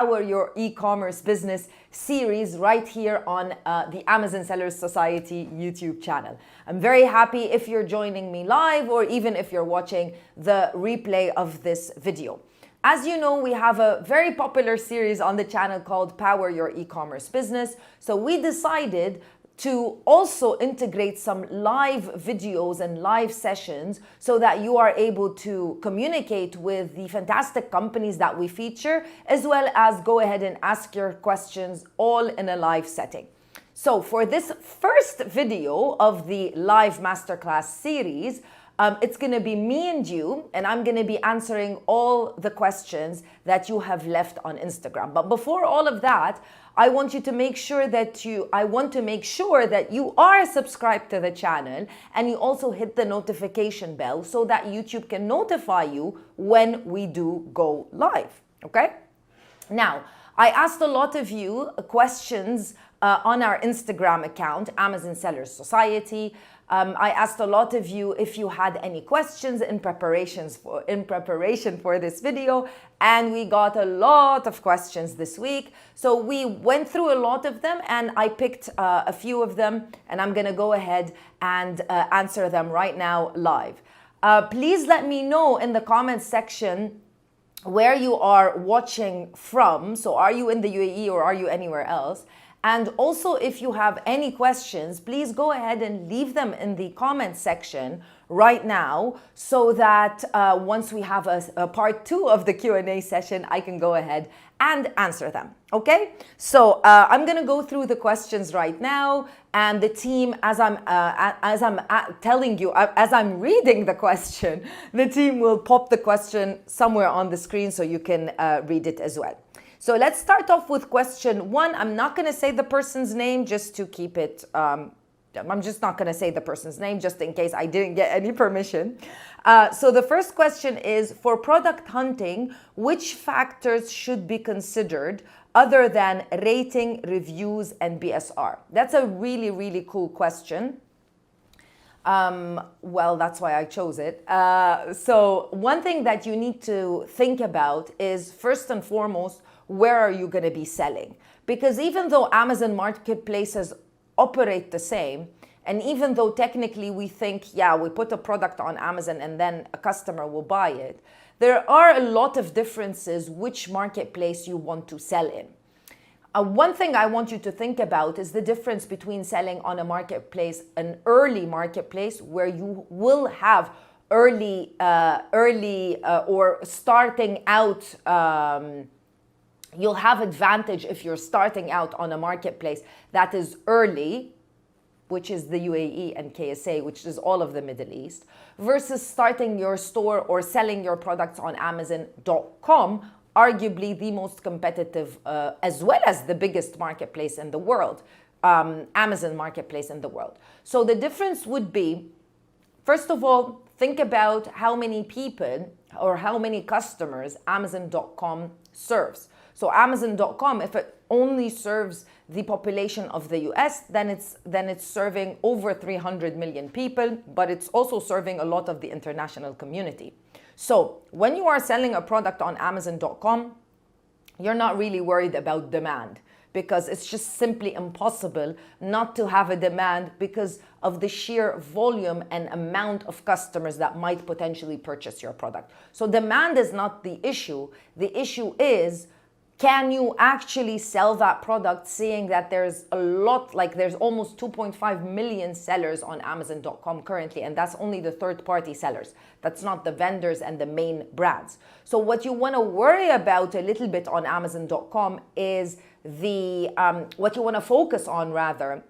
Power Your E-commerce Business series right here on the Amazon Sellers Society YouTube channel. I'm very happy if you're joining me live or even if you're watching the replay of this video. As you know, we have a very popular series on the channel called Power Your E-commerce Business. So we decided to also integrate some live videos and live sessions so that you are able to communicate with the fantastic companies that we feature, as well as go ahead and ask your questions all in a live setting. So for this first video of the live masterclass series, it's going to be me and you, and I'm going to be answering all the questions that you have left on Instagram. But before all of that, I want to make sure that you are subscribed to the channel and you also hit the notification bell so that YouTube can notify you when we do go live. Okay? Now, I asked a lot of you questions on our Instagram account, Amazon Sellers Society. I asked a lot of you if you had any questions in preparation for this video, and we got a lot of questions this week. So we went through a lot of them, and I picked a few of them, and I'm gonna go ahead and answer them right now live. Please let me know in the comments section where you are watching from. So are you in the UAE or are you anywhere else? And also, if you have any questions, please go ahead and leave them in the comment section right now so that once we have a part 2 of the Q&A session, I can go ahead and answer them. Okay? So I'm going to go through the questions right now, and the team, as I'm telling you, as I'm reading the question, the team will pop the question somewhere on the screen so you can read it as well. So let's start off with question 1. I'm not going to say the person's name just to keep it, I'm just not going to say the person's name just in case I didn't get any permission. So the first question is, for product hunting, which factors should be considered other than rating, reviews, and BSR? That's a really, really cool question. Well, that's why I chose it. So one thing that you need to think about is, first and foremost, where are you going to be selling? Because even though Amazon marketplaces operate the same, and even though technically we think, yeah, we put a product on Amazon and then a customer will buy it, there are a lot of differences which marketplace you want to sell in. One thing I want you to think about is the difference between selling on a marketplace, an early marketplace, where you will have early or starting out, you'll have advantage if you're starting out on a marketplace that is early, which is the UAE and KSA, which is all of the Middle East, versus starting your store or selling your products on Amazon.com, arguably the most competitive, as well as the biggest marketplace in the world, Amazon marketplace in the world. So the difference would be, first of all, think about how many people or how many customers Amazon.com serves. So Amazon.com, if it only serves the population of the US, then it's serving over 300 million people, but it's also serving a lot of the international community. So when you are selling a product on Amazon.com, you're not really worried about demand, because it's just simply impossible not to have a demand because of the sheer volume and amount of customers that might potentially purchase your product. So demand is not the issue. The issue is, can you actually sell that product, seeing that there's a lot, like there's almost 2.5 million sellers on Amazon.com currently, and that's only the third-party sellers. That's not the vendors and the main brands. So what you want to worry about a little bit on Amazon.com is what you want to focus on rather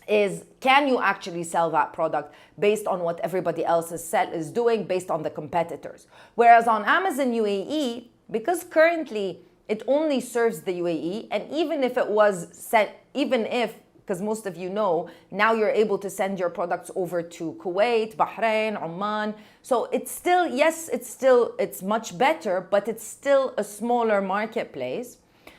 is, can you actually sell that product based on what everybody else is doing, based on the competitors? Whereas on Amazon UAE, because currently it only serves the UAE, and even if it was set, because most of you know, now you're able to send your products over to Kuwait, Bahrain, Oman. So it's still, yes, it's much better, but it's still a smaller marketplace.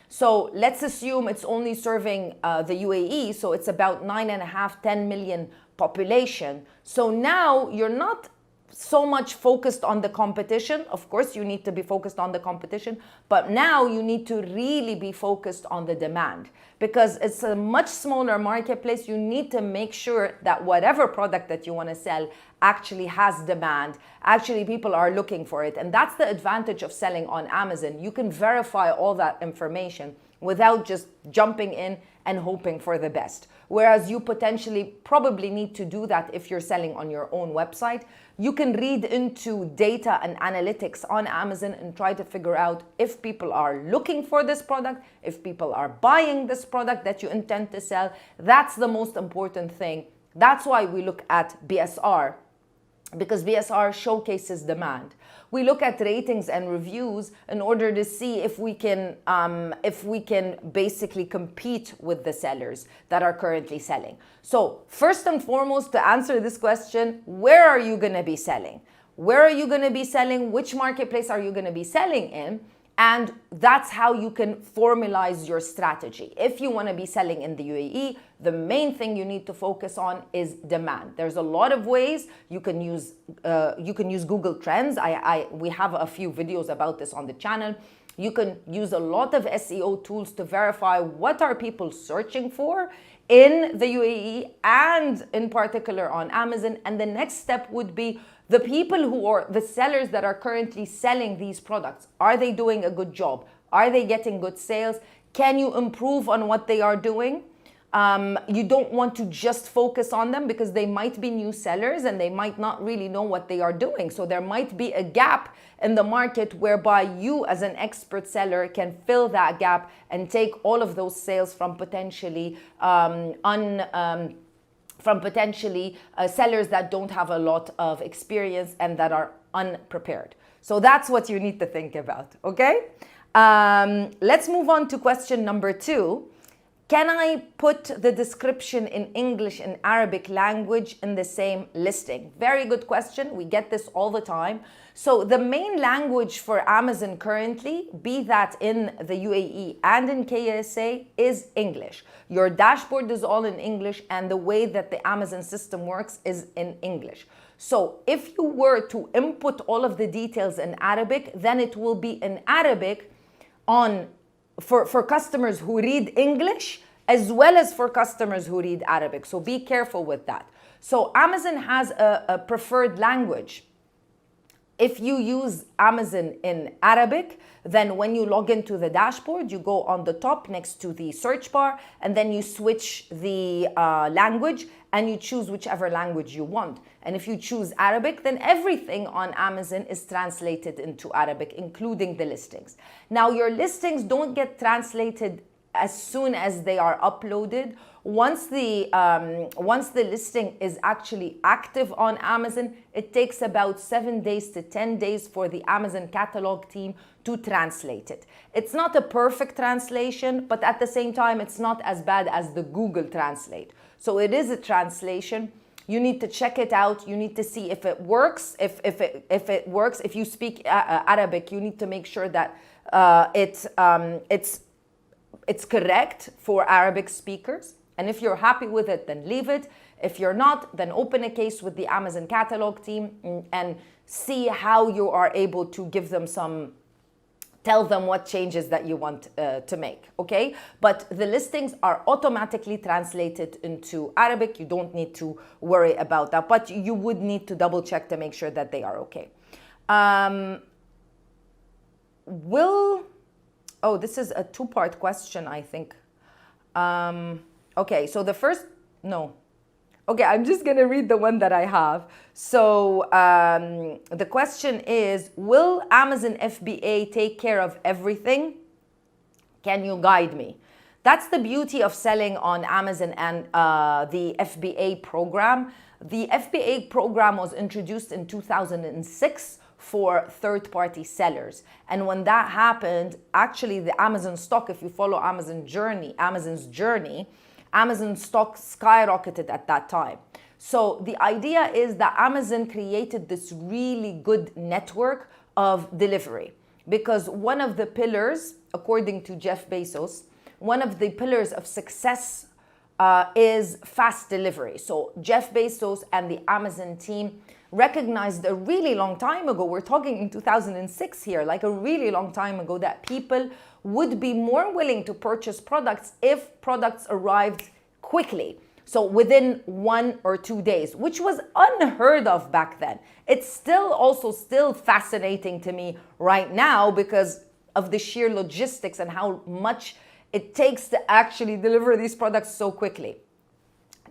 So let's assume it's only serving the UAE, so it's about 9.5, 10 million population. So now you're not so much focused on the competition. Of course, you need to be focused on the competition, but now you need to really be focused on the demand, because it's a much smaller marketplace. You need to make sure that whatever product that you want to sell actually has demand. Actually, people are looking for it. And that's the advantage of selling on Amazon. You can verify all that information without just jumping in and hoping for the best. Whereas you potentially probably need to do that if you're selling on your own website. You can read into data and analytics on Amazon and try to figure out if people are looking for this product, if people are buying this product that you intend to sell. That's the most important thing. That's why we look at BSR, because BSR showcases demand. We look at ratings and reviews in order to see if we can basically compete with the sellers that are currently selling. So first and foremost, to answer this question, where are you going to be selling? Where are you going to be selling? Which marketplace are you going to be selling in? And that's how you can formalize your strategy. If you want to be selling in the UAE, the main thing you need to focus on is demand. There's a lot of ways you can use Google Trends. We have a few videos about this on the channel. You can use a lot of SEO tools to verify what are people searching for in the UAE and in particular on Amazon. And the next step would be the people who are the sellers that are currently selling these products. Are they doing a good job? Are they getting good sales? Can you improve on what they are doing? You don't want to just focus on them because they might be new sellers and they might not really know what they are doing. So there might be a gap in the market whereby you as an expert seller can fill that gap and take all of those sales from potentially sellers that don't have a lot of experience and that are unprepared. So that's what you need to think about, okay? Let's move on to question number 2. Can I put the description in English and Arabic language in the same listing? Very good question. We get this all the time. So the main language for Amazon currently, be that in the UAE and in KSA, is English. Your dashboard is all in English and the way that the Amazon system works is in English. So if you were to input all of the details in Arabic, then it will be in Arabic for customers who read English as well as for customers who read Arabic. So be careful with that. So Amazon has a preferred language. If you use Amazon in Arabic, then when you log into the dashboard, you go on the top next to the search bar, and then you switch the language and you choose whichever language you want. And if you choose Arabic, then everything on Amazon is translated into Arabic, including the listings. Now, your listings don't get translated as soon as they are uploaded. Once the listing is actually active on Amazon, it takes about 7 days to 10 days for the Amazon catalog team to translate it. It's not a perfect translation, but at the same time, it's not as bad as the Google Translate. So it is a translation. You need to check it out. You need to see if it works. If it works, if you speak Arabic, you need to make sure that it's correct for Arabic speakers. And if you're happy with it, then leave it. If you're not, then open a case with the Amazon catalog team and see how you are able to give them tell them what changes that you want to make, okay? But the listings are automatically translated into Arabic. You don't need to worry about that, but you would need to double check to make sure that they are okay. Oh, this is a 2-part question, I think. Okay, so the first, no. Okay, I'm just gonna read the one that I have. So the question is, will Amazon FBA take care of everything? Can you guide me? That's the beauty of selling on Amazon and the FBA program. The FBA program was introduced in 2006 for third-party sellers. And when that happened, actually the Amazon stock, if you follow Amazon's journey, Amazon stock skyrocketed at that time. So the idea is that Amazon created this really good network of delivery, because one of the pillars, according to Jeff Bezos, one of the pillars of success is fast delivery. So Jeff Bezos and the Amazon team recognized a really long time ago, we're talking in 2006 here, like a really long time ago, that people would be more willing to purchase products if products arrived quickly. So within 1 or 2 days, which was unheard of back then. It's still fascinating to me right now because of the sheer logistics and how much it takes to actually deliver these products so quickly.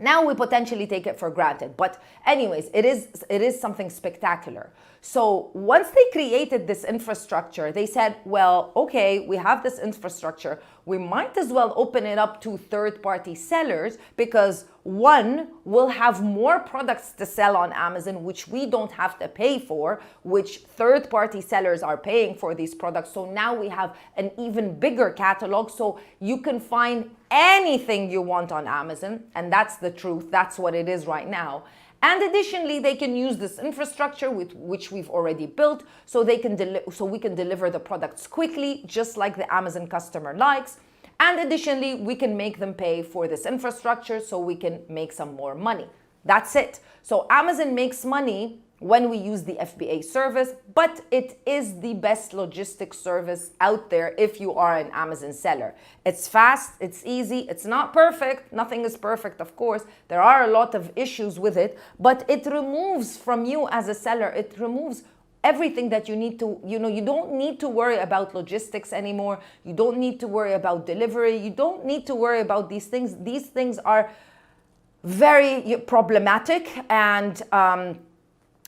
Now we potentially take it for granted. But anyways, it is something spectacular. So once they created this infrastructure, they said, well, okay, we have this infrastructure. We might as well open it up to third-party sellers because one, we'll have more products to sell on Amazon, which we don't have to pay for, which third-party sellers are paying for these products. So now we have an even bigger catalog. So you can find anything you want on Amazon. And that's the truth. That's what it is right now. And additionally, they can use this infrastructure which we've already built, so we can deliver the products quickly, just like the Amazon customer likes. And additionally, we can make them pay for this infrastructure so we can make some more money. That's it. So Amazon makes money when we use the FBA service, but it is the best logistics service out there if you are an Amazon seller. It's fast, it's easy, it's not perfect. Nothing is perfect, of course. There are a lot of issues with it, but it removes from you as a seller, it removes everything that you need to, you don't need to worry about logistics anymore. You don't need to worry about delivery. You don't need to worry about these things. These things are very problematic, and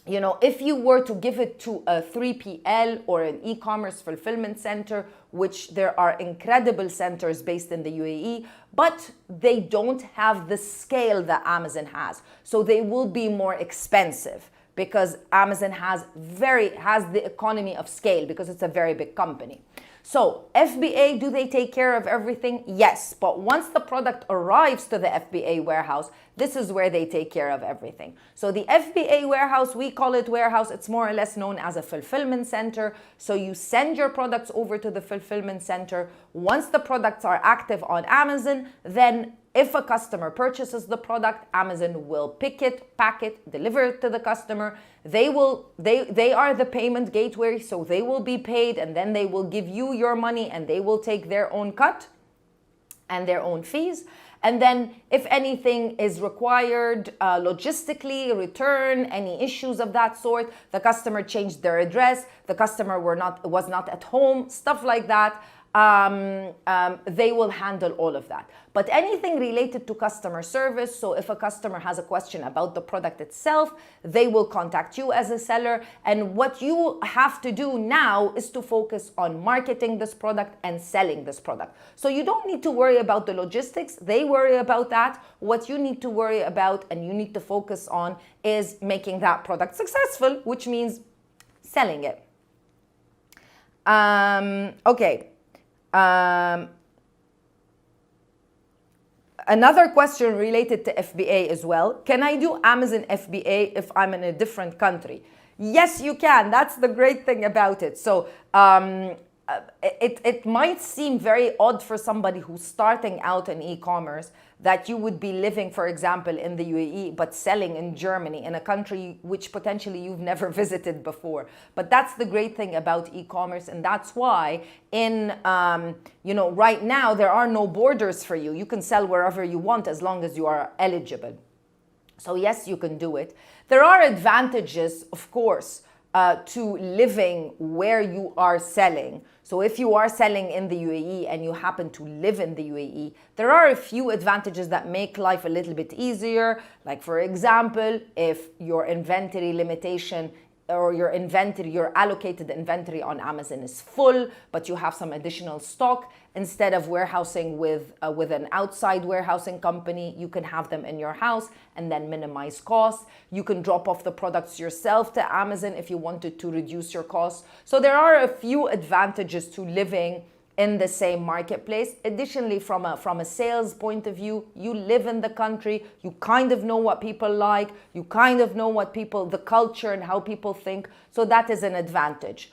if you were to give it to a 3PL or an e-commerce fulfillment center, which there are incredible centers based in the UAE, but they don't have the scale that Amazon has. So they will be more expensive because Amazon has the economy of scale because it's a very big company. So FBA, do they take care of everything? Yes, but once the product arrives to the FBA warehouse, this is where they take care of everything. So the FBA warehouse, we call it warehouse, it's more or less known as a fulfillment center. So you send your products over to the fulfillment center. Once the products are active on Amazon, then if a customer purchases the product, Amazon will pick it, pack it, deliver it to the customer. They are the payment gateway, so they will be paid, and then they will give you your money, and they will take their own cut and their own fees. And then if anything is required logistically, return, any issues of that sort, the customer changed their address, the customer was not at home, stuff like that, they will handle all of that. But anything related to customer service, so if a customer has a question about the product itself, they will contact you as a seller. And what you have to do now is to focus on marketing this product and selling this product. So you don't need to worry about the logistics. They worry about that. What you need to worry about and you need to focus on is making that product successful, which means selling it. Okay. Another question related to FBA as well. Can I do Amazon FBA if I'm in a different country? Yes, you can. That's the great thing about it. So it might seem very odd for somebody who's starting out in e-commerce that you would be living, for example, in the UAE, but selling in Germany, in a country which potentially you've never visited before. But that's the great thing about e-commerce, and that's why right now there are no borders for you. You can sell wherever you want as long as you are eligible. So yes, you can do it. There are advantages, of course, to living where you are selling. So if you are selling in the UAE and you happen to live in the UAE, there are a few advantages that make life a little bit easier. Like, for example, if your inventory limitation or your allocated inventory on Amazon is full, but you have some additional stock, instead of warehousing with an outside warehousing company, you can have them in your house and then minimize costs. You can drop off the products yourself to Amazon if you wanted to reduce your costs. So there are a few advantages to living in the same marketplace. Additionally, from a sales point of view, you live in the country, you kind of know what people like, you kind of know what the culture and how people think. So that is an advantage.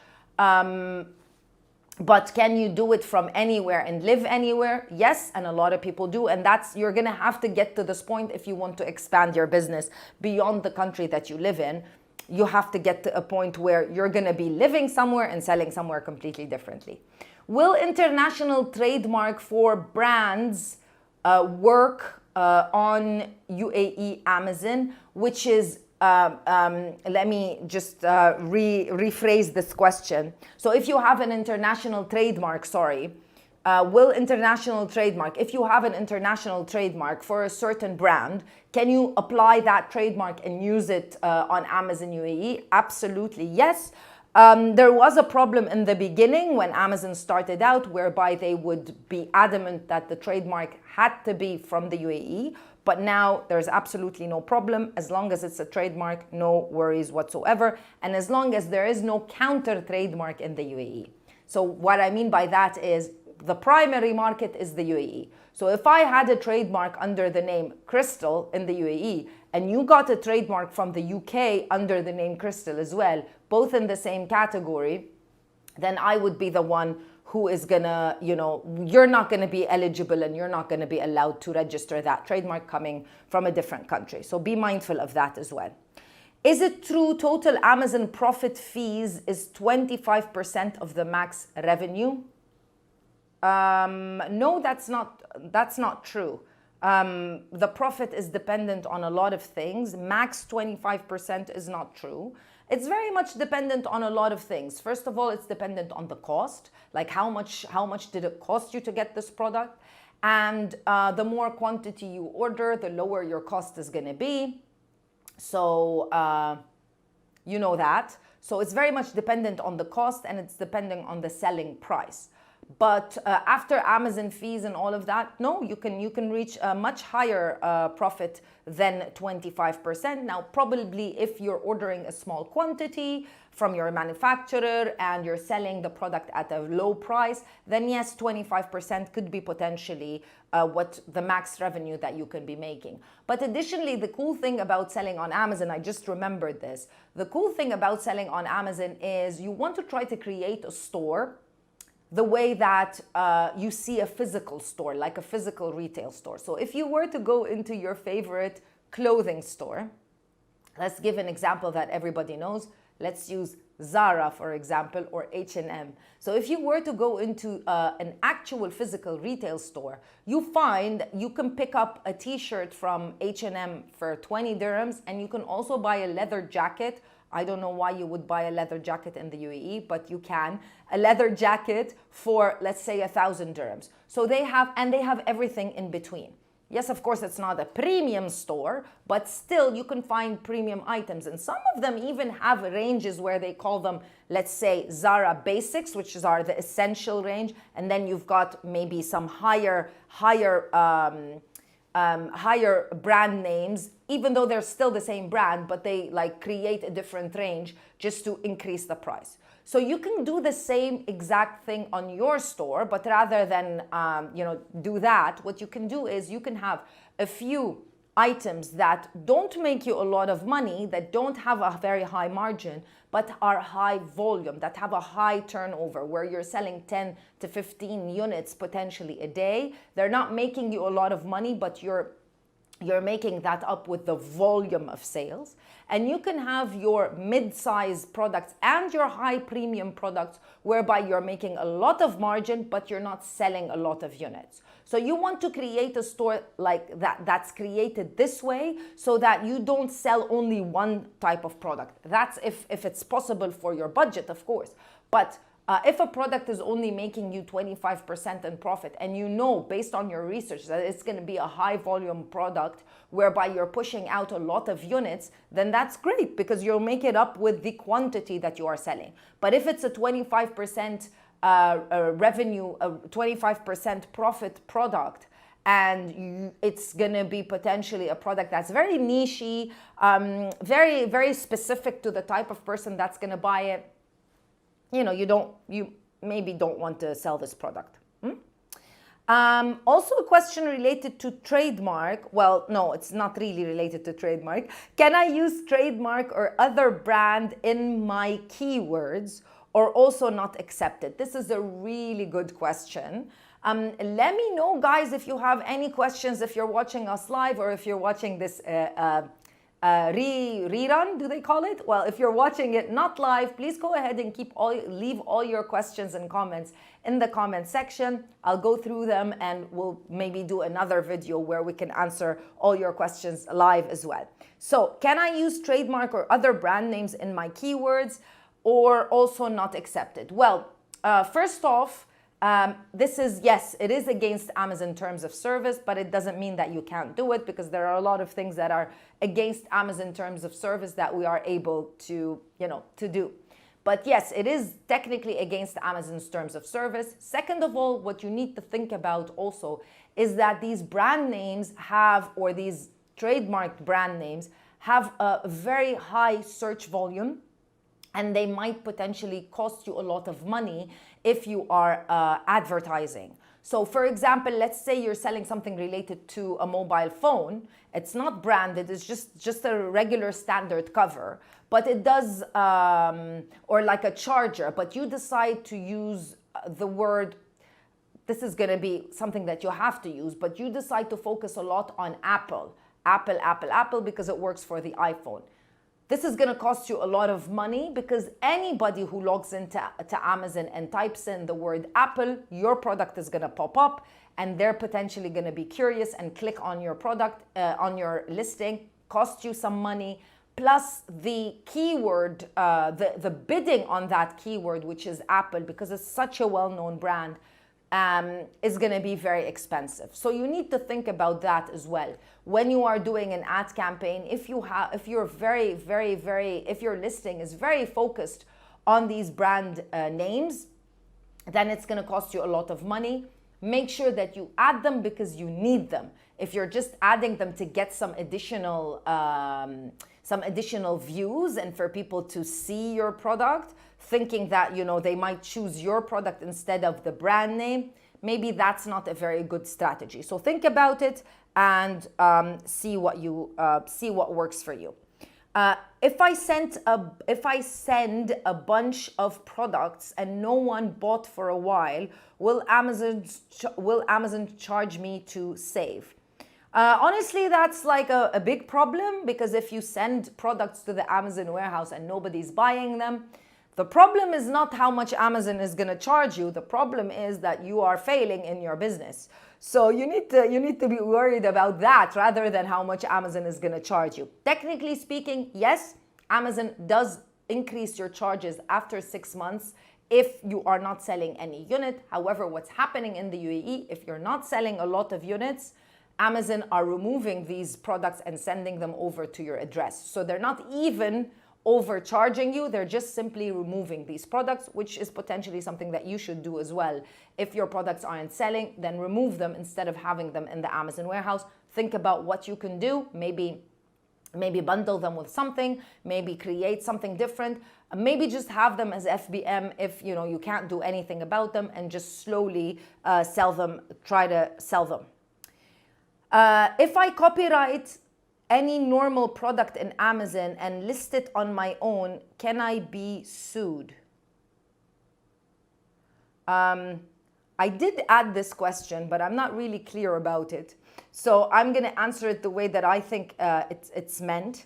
But can you do it from anywhere and live anywhere? Yes, and a lot of people do. And you're gonna have to get to this point if you want to expand your business beyond the country that you live in. you have to get to a point where you're going to be living somewhere and selling somewhere completely differently. Will international trademark for brands work on UAE Amazon, which is, let me just rephrase this question. So if you have an international trademark, will international trademark, if you have an international trademark for a certain brand, can you apply that trademark and use it on Amazon UAE? Absolutely, yes. There was a problem in the beginning when Amazon started out, whereby they would be adamant that the trademark had to be from the UAE. But now there's absolutely no problem. As long as it's a trademark, no worries whatsoever. And as long as there is no counter trademark in the UAE. So what I mean by that is the primary market is the UAE. So if I had a trademark under the name Crystal in the UAE, and you got a trademark from the UK under the name Crystal as well, both in the same category, then I would be the one who is gonna, you're not gonna be eligible and you're not gonna be allowed to register that trademark coming from a different country. So be mindful of that as well. Is it true total Amazon profit fees is 25% of the max revenue? No, that's not true. The profit is dependent on a lot of things. Max 25% is not true. It's very much dependent on a lot of things. First of all, it's dependent on the cost, like how much did it cost you to get this product? And the more quantity you order, the lower your cost is going to be. So you know that. So it's very much dependent on the cost, and it's depending on the selling price. But after Amazon fees and all of that, no, you can reach a much higher profit than 25%. Now, probably if you're ordering a small quantity from your manufacturer and you're selling the product at a low price, then yes, 25% could be potentially what the max revenue that you can be making. But additionally, the cool thing about selling on Amazon, I just remembered this. The cool thing about selling on Amazon is you want to try to create a store the way that you see a physical store, like a physical retail store. So if you were to go into your favorite clothing store, let's give an example that everybody knows. Let's use Zara, for example, or H&M. So if you were to go into an actual physical retail store, you find you can pick up a t-shirt from H&M for 20 dirhams, and you can also buy a leather jacket. I don't know why you would buy a leather jacket in the UAE, but you can. A leather jacket for, let's say, 1,000 dirhams. So they have everything in between. Yes, of course, it's not a premium store, but still you can find premium items. And some of them even have ranges where they call them, let's say, Zara Basics, which are the essential range. And then you've got maybe some higher brand names, even though they're still the same brand, but they like create a different range just to increase the price. So you can do the same exact thing on your store, but rather than do that, what you can do is you can have a few items that don't make you a lot of money, that don't have a very high margin, but are high volume, that have a high turnover, where you're selling 10 to 15 units potentially a day. They're not making you a lot of money, but you're making that up with the volume of sales. And you can have your mid-size products and your high premium products, whereby you're making a lot of margin, but you're not selling a lot of units. So you want to create a store like that, that's created this way, so that you don't sell only one type of product. That's if it's possible for your budget, of course. But if a product is only making you 25% in profit, and you know based on your research that it's going to be a high volume product whereby you're pushing out a lot of units, then that's great, because you'll make it up with the quantity that you are selling. But if it's a 25% revenue, a 25% profit product, and it's going to be potentially a product that's very niche-y, very, very specific to the type of person that's going to buy it, you maybe don't want to sell this product. Also a question related to trademark. Well, no, it's not really related to trademark. Can I use trademark or other brand in my keywords, or also not accepted? This is a really good question. Let me know, guys, if you have any questions, if you're watching us live or if you're watching this rerun, do they call it? Well, if you're watching it not live, please go ahead and leave all your questions and comments in the comment section. I'll go through them and we'll maybe do another video where we can answer all your questions live as well. So, can I use trademark or other brand names in my keywords, or also not accepted? Well, first off, this is, yes, it is against Amazon terms of service, but it doesn't mean that you can't do it, because there are a lot of things that are against Amazon terms of service that we are able to, to do. But yes, it is technically against Amazon's terms of service. Second of all, what you need to think about also is that these brand names have, or these trademarked brand names have a very high search volume, and they might potentially cost you a lot of money if you are advertising. So for example, let's say you're selling something related to a mobile phone. It's not branded, it's just a regular standard cover, but it does, or like a charger, but you decide to use the word, this is gonna be something that you have to use, but you decide to focus a lot on Apple, because it works for the iPhone. This is going to cost you a lot of money, because anybody who logs into Amazon and types in the word Apple, your product is going to pop up, and they're potentially going to be curious and click on your product, on your listing, cost you some money, plus the keyword, the bidding on that keyword, which is Apple, because it's such a well-known brand, is going to be very expensive. So you need to think about that as well when you are doing an ad campaign. If your listing is very focused on these brand names, then it's going to cost you a lot of money. Make sure that you add them because you need them. If you're just adding them to get some additional views and for people to see your product, thinking that they might choose your product instead of the brand name, maybe that's not a very good strategy. So think about it and see what works for you. If I send a bunch of products and no one bought for a while, will Amazon charge me to save? Honestly, that's like a big problem, because if you send products to the Amazon warehouse and nobody's buying them, the problem is not how much Amazon is going to charge you. The problem is that you are failing in your business. So you need to be worried about that rather than how much Amazon is going to charge you. Technically speaking, yes, Amazon does increase your charges after 6 months if you are not selling any unit. However, what's happening in the UAE, if you're not selling a lot of units, Amazon are removing these products and sending them over to your address. So they're not even overcharging you, they're just simply removing these products, which is potentially something that you should do as well. If your products aren't selling, then remove them instead of having them in the Amazon warehouse. Think about what you can do. Maybe bundle them with something, maybe create something different, maybe just have them as FBM if you can't do anything about them, and just slowly try to sell them. If I copyright any normal product in Amazon and list it on my own, can I be sued? I did add this question, but I'm not really clear about it. So I'm going to answer it the way that I think it's meant.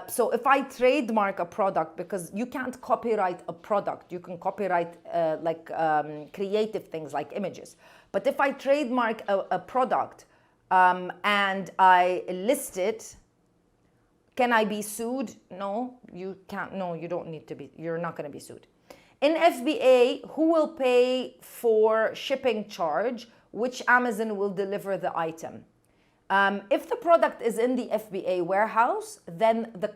So if I trademark a product, because you can't copyright a product, you can copyright creative things like images. But if I trademark a product and I list it, can I be sued? No, you can't. No, you don't need to be. You're not going to be sued. In FBA, who will pay for shipping charge? Which Amazon will deliver the item? If the product is in the FBA warehouse, then the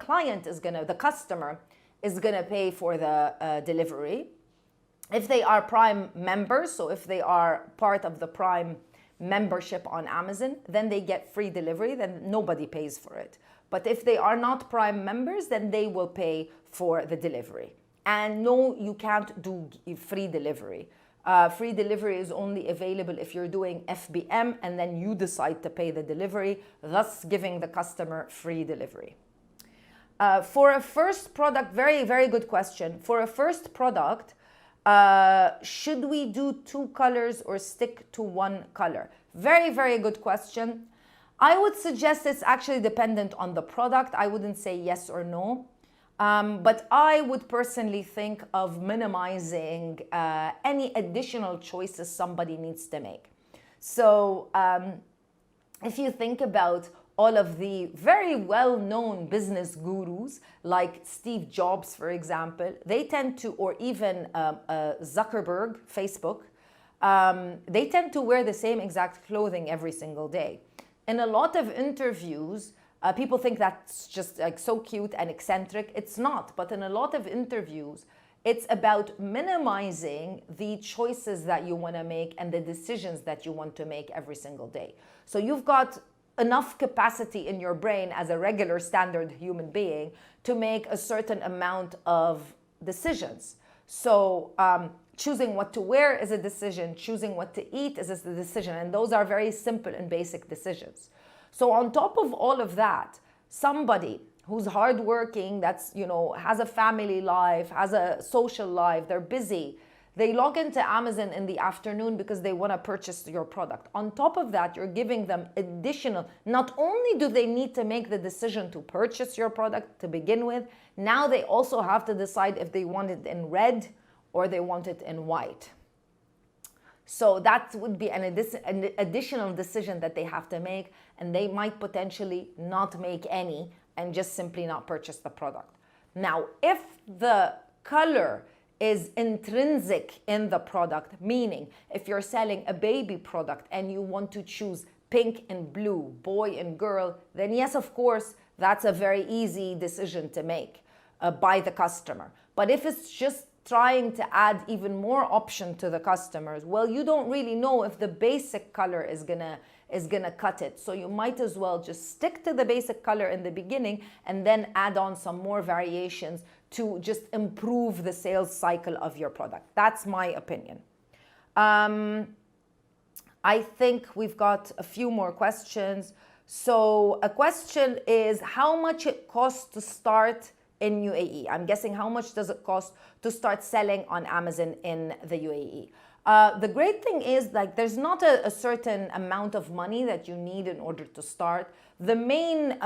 customer is gonna pay for the delivery. If they are Prime members, so if they are part of the Prime membership on Amazon, then they get free delivery, then nobody pays for it. But if they are not Prime members, then they will pay for the delivery. And no, you can't do free delivery. Free delivery is only available if you're doing FBM and then you decide to pay the delivery, thus giving the customer free delivery. For a first product, very, very good question. For a first product, should we do 2 colors or stick to 1 color? Very, very good question. I would suggest it's actually dependent on the product. I wouldn't say yes or no. But I would personally think of minimizing any additional choices somebody needs to make. So if you think about all of the very well-known business gurus like Steve Jobs, for example, they tend to, or even Zuckerberg, Facebook, they tend to wear the same exact clothing every single day. In a lot of interviews, people think that's just like so cute and eccentric. It's not, but in a lot of interviews, it's about minimizing the choices that you want to make and the decisions that you want to make every single day. So you've got enough capacity in your brain as a regular standard human being to make a certain amount of decisions. So choosing what to wear is a decision, choosing what to eat is a decision, and those are very simple and basic decisions. So on top of all of that, somebody who's hardworking, that's, has a family life, has a social life, they're busy, they log into Amazon in the afternoon because they want to purchase your product. On top of that, you're giving them additional, not only do they need to make the decision to purchase your product to begin with, now they also have to decide if they want it in red or they want it in white. So that would be an additional decision that they have to make, and they might potentially not make any and just simply not purchase the product. Now, if the color is intrinsic in the product, meaning if you're selling a baby product and you want to choose pink and blue, boy and girl, then yes, of course, that's a very easy decision to make by the customer. But if it's just trying to add even more option to the customers, well, you don't really know if the basic color is gonna cut it. So you might as well just stick to the basic color in the beginning and then add on some more variations to just improve the sales cycle of your product. That's my opinion. I think we've got a few more questions. So a question is how much it costs to start in UAE. I'm guessing how much does it cost to start selling on Amazon in the UAE? The great thing is, like, there's not a certain amount of money that you need in order to start. The main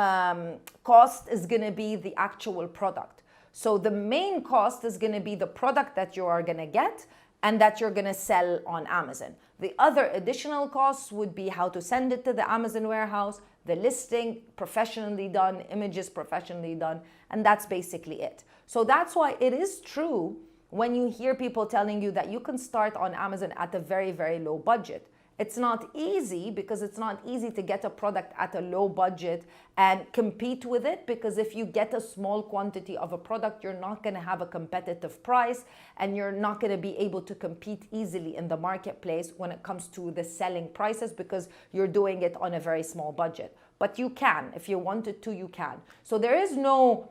cost is going to be the actual product. So the main cost is going to be the product that you are going to get and that you're going to sell on Amazon. The other additional costs would be how to send it to the Amazon warehouse, the listing professionally done, images professionally done, and that's basically it. So that's why it is true when you hear people telling you that you can start on Amazon at a very, very low budget. It's not easy because it's not easy to get a product at a low budget and compete with it, because if you get a small quantity of a product, you're not going to have a competitive price and you're not going to be able to compete easily in the marketplace when it comes to the selling prices, because you're doing it on a very small budget. But you can, if you wanted to, you can. So there's no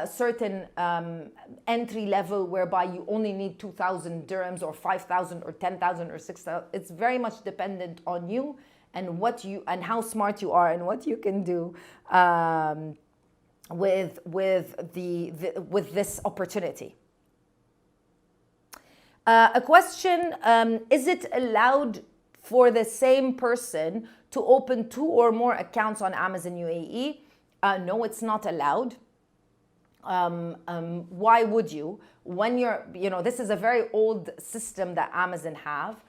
certain entry level whereby you only need 2,000 dirhams or 5,000 or 10,000 or 6,000. It's very much dependent on you and and how smart you are and what you can do with this opportunity. A question: is it allowed for the same person to open 2 or more accounts on Amazon UAE? No, it's not allowed. Why would you? When this is a very old system that Amazon have.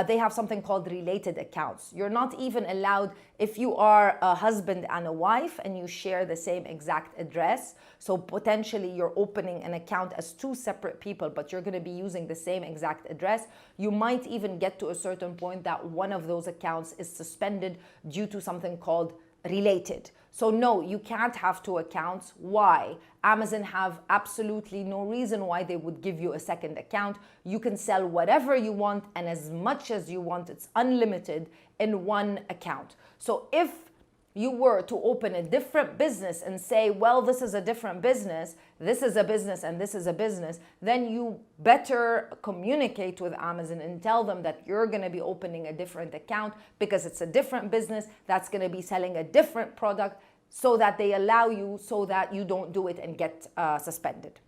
They have something called related accounts. You're not even allowed if you are a husband and a wife and you share the same exact address. So potentially you're opening an account as 2 separate people, but you're going to be using the same exact address. You might even get to a certain point that one of those accounts is suspended due to something called related. So no, you can't have 2 accounts. Why? Amazon have absolutely no reason why they would give you a second account. You can sell whatever you want and as much as you want. It's unlimited in 1 account. So if you were to open a different business and say, well, this is a different business, this is a business, and this is a business, then you better communicate with Amazon and tell them that you're going to be opening a different account because it's a different business that's going to be selling a different product, so that they allow you, so that you don't do it and get suspended.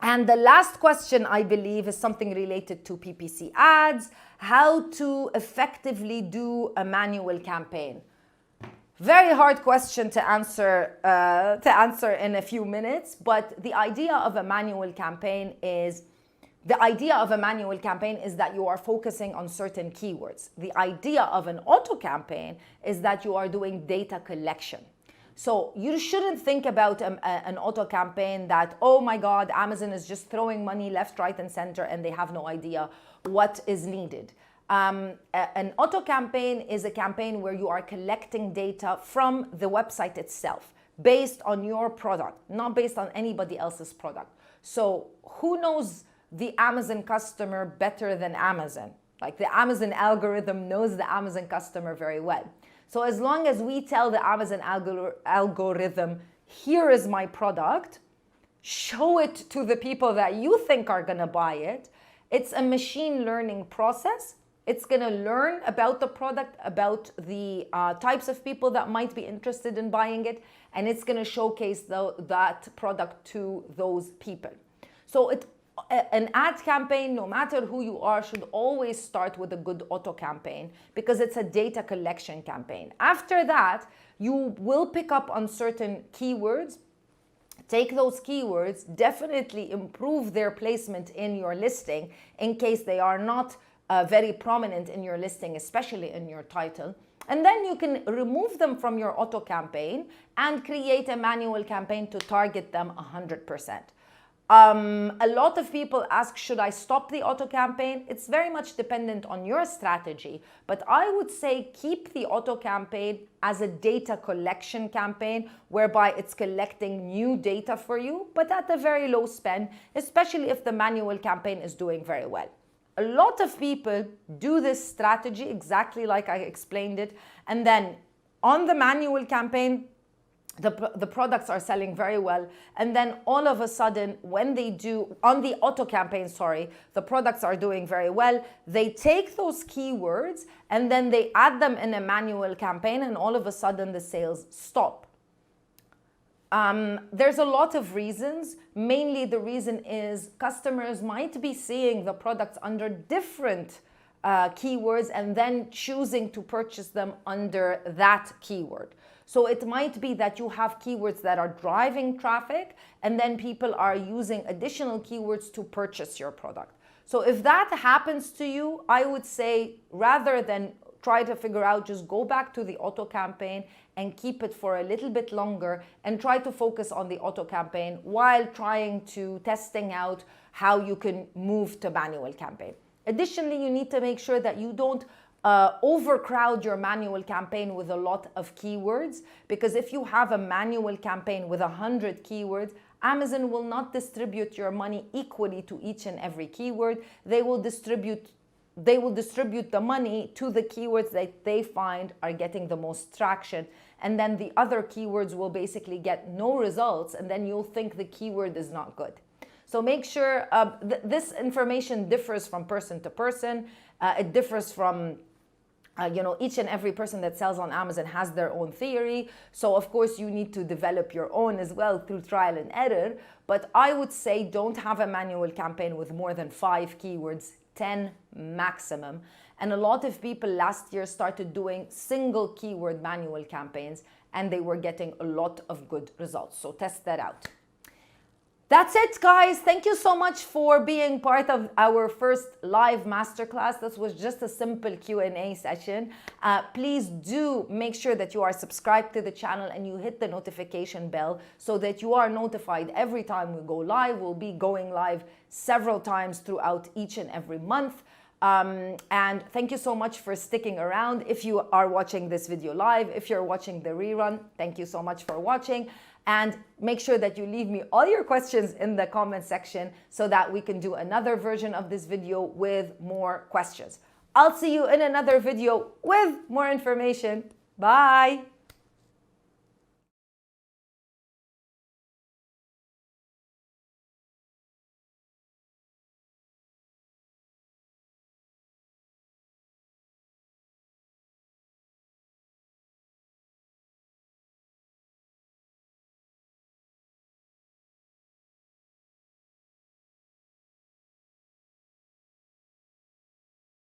And the last question, I believe, is something related to PPC ads, how to effectively do a manual campaign. Very hard question to answer in a few minutes, but the idea of a manual campaign is that you are focusing on certain keywords. The idea of an auto campaign is that you are doing data collection. So you shouldn't think about an auto campaign that, oh my God, Amazon is just throwing money left, right, and center, and they have no idea what is needed. An auto campaign is a campaign where you are collecting data from the website itself based on your product, not based on anybody else's product. So who knows the Amazon customer better than Amazon? Like, the Amazon algorithm knows the Amazon customer very well. So as long as we tell the Amazon algorithm, here is my product, show it to the people that you think are going to buy it, it's a machine learning process. It's going to learn about the product, about the types of people that might be interested in buying it, and it's going to showcase that product to those people. So an ad campaign, no matter who you are, should always start with a good auto campaign because it's a data collection campaign. After that, you will pick up on certain keywords. Take those keywords, definitely improve their placement in your listing in case they are not very prominent in your listing, especially in your title. And then you can remove them from your auto campaign and create a manual campaign to target them 100%. A lot of people ask, should I stop the auto campaign? It's very much dependent on your strategy, but I would say keep the auto campaign as a data collection campaign whereby it's collecting new data for you, but at a very low spend, especially if the manual campaign is doing very well. A lot of people do this strategy exactly like I explained it, and then on the manual campaign, the products are selling very well, and then all of a sudden, when they do on the auto campaign, the products are doing very well, they take those keywords and then they add them in a manual campaign, and all of a sudden the sales stop. There's a lot of reasons. Mainly the reason is customers might be seeing the products under different keywords and then choosing to purchase them under that keyword. So it might be that you have keywords that are driving traffic and then people are using additional keywords to purchase your product. So if that happens to you, I would say rather than try to figure out, just go back to the auto campaign and keep it for a little bit longer and try to focus on the auto campaign while trying to testing out how you can move to manual campaign. Additionally, you need to make sure that you don't overcrowd your manual campaign with a lot of keywords, because if you have a manual campaign with 100 keywords, Amazon will not distribute your money equally to each and every keyword. They will distribute the money to the keywords that they find are getting the most traction, and then the other keywords will basically get no results, and then you'll think the keyword is not good. So make sure this information differs from person to person. It differs from each and every person that sells on Amazon has their own theory. So of course you need to develop your own as well through trial and error. But I would say don't have a manual campaign with more than 5 keywords, 10 maximum. And a lot of people last year started doing single keyword manual campaigns and they were getting a lot of good results. So test that out. That's it, guys. Thank you so much for being part of our first live masterclass. This was just a simple Q&A session. Please do make sure that you are subscribed to the channel and you hit the notification bell so that you are notified every time we go live. We'll be going live several times throughout each and every month. And thank you so much for sticking around. If you are watching this video live, if you're watching the rerun, thank you so much for watching. And make sure that you leave me all your questions in the comment section so that we can do another version of this video with more questions. I'll see you in another video with more information. Bye.